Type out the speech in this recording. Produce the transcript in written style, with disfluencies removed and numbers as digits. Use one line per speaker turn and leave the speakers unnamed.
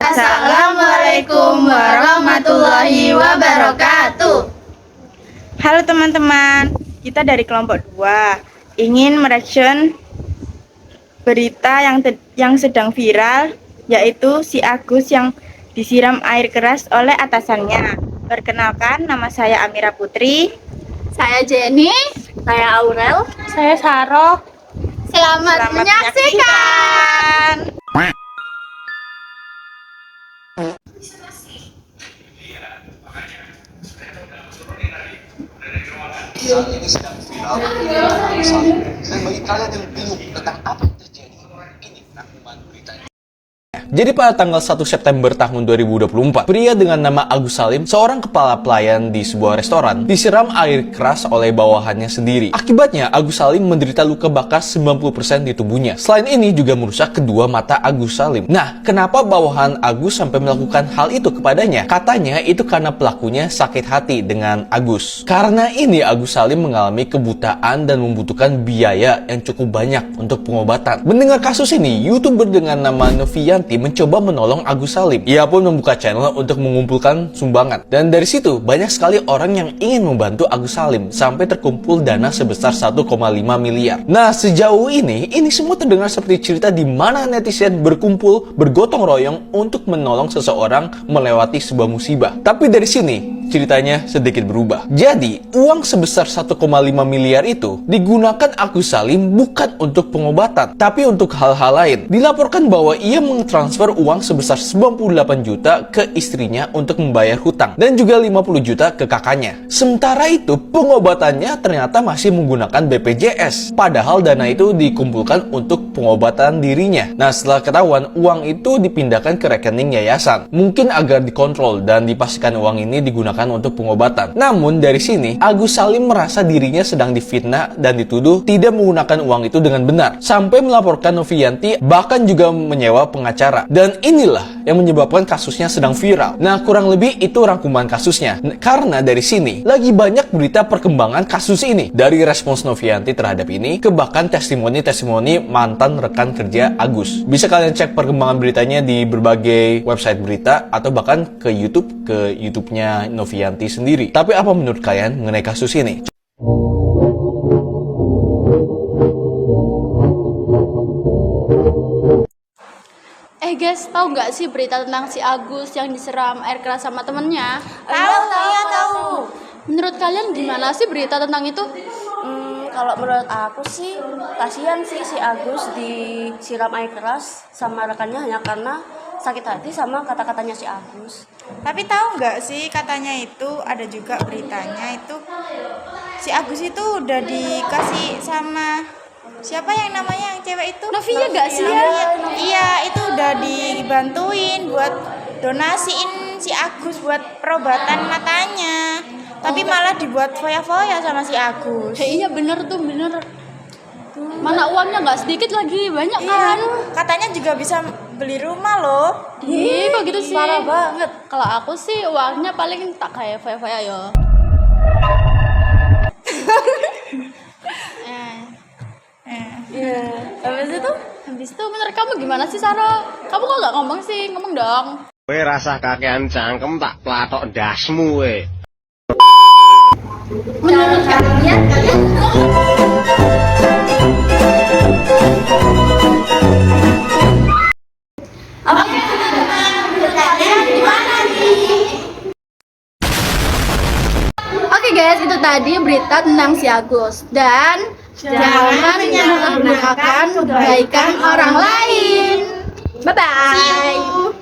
Assalamualaikum warahmatullahi wabarakatuh.
Halo teman-teman, kita dari kelompok 2 ingin mereaction berita yang sedang viral, yaitu si Agus yang disiram air keras oleh atasannya. Perkenalkan, nama saya Amira Putri.
Saya Jenny. Saya Aurel.
Saya Saroh.
Selamat menyaksikan.
Saat ini sedang viral dan bagi kalian yang bingung tentang apa yang terjadi, ini rangkuman beritanya.
Jadi pada tanggal 1 September tahun 2024, pria dengan nama Agus Salim, seorang kepala pelayan di sebuah restoran, disiram air keras oleh bawahannya sendiri. Akibatnya, Agus Salim menderita luka bakar 90% di tubuhnya. Selain ini juga merusak kedua mata Agus Salim. Nah, kenapa bawahan Agus sampai melakukan hal itu kepadanya? Katanya itu karena pelakunya sakit hati dengan Agus. Karena ini Agus Salim mengalami kebutaan dan membutuhkan biaya yang cukup banyak untuk pengobatan. Mendengar kasus ini, YouTuber dengan nama Novianti mencoba menolong Agus Salim. Ia pun membuka channel untuk mengumpulkan sumbangan. Dan dari situ, banyak sekali orang yang ingin membantu Agus Salim sampai terkumpul dana sebesar 1,5 miliar. Nah, sejauh ini semua terdengar seperti cerita di mana netizen berkumpul, bergotong royong untuk menolong seseorang melewati sebuah musibah. Tapi dari sini, ceritanya sedikit berubah. Jadi, uang sebesar 1,5 miliar itu digunakan Agus Salim bukan untuk pengobatan, tapi untuk hal-hal lain. Dilaporkan bahwa ia mentransfer uang sebesar 98 juta ke istrinya untuk membayar hutang dan juga 50 juta ke kakaknya. Sementara itu, pengobatannya ternyata masih menggunakan BPJS, padahal dana itu dikumpulkan untuk pengobatan dirinya. Nah, setelah ketahuan, uang itu dipindahkan ke rekening yayasan, mungkin agar dikontrol dan dipastikan uang ini digunakan untuk pengobatan. Namun dari sini, Agus Salim merasa dirinya sedang difitnah dan dituduh tidak menggunakan uang itu dengan benar, sampai melaporkan Novianti, bahkan juga menyewa pengacara. Dan inilah yang menyebabkan kasusnya sedang viral. Nah, kurang lebih itu rangkuman kasusnya. Karena dari sini lagi banyak berita perkembangan kasus ini, dari respons Novianti terhadap ini ke bahkan testimoni-testimoni mantan rekan kerja Agus. Bisa kalian cek perkembangan beritanya di berbagai website berita atau bahkan ke YouTube-nya Novianti sendiri. Tapi apa menurut kalian mengenai kasus ini?
Guys, tahu nggak sih berita tentang si Agus yang disiram air keras sama temennya?
Tahu.
Menurut kalian gimana sih berita tentang itu?
Kalau menurut aku sih, kasihan sih si Agus disiram air keras sama rekannya hanya karena sakit hati sama kata-katanya si Agus.
Tapi tahu nggak sih, katanya itu ada juga beritanya itu si Agus itu udah dikasih sama siapa yang namanya yang cewek itu?
Novia nggak sih ya?
Iya, itu udah dibantuin buat donasiin si Agus buat perobatan matanya. Tapi malah dibuat foya-foya sama si Agus.
Iya bener tuh, bener. Mana uangnya nggak sedikit lagi, banyak
Iya,
kan?
katanya juga bisa beli rumah loh.
Ih, kok gitu sih?
Parah banget.
Kalau aku sih uangnya paling tak kayak foya-foya ya. Habis itu menurut kamu gimana sih, Sarah? Kamu kok nggak ngomong sih? Ngomong dong.
Kowe rasa kakean cangkem tak platok ndasmu we.
Menurut kalian Oke guys, itu tadi berita tentang si Agus. Dan jangan menyalahgunakan kebaikan orang lain. Bye-bye.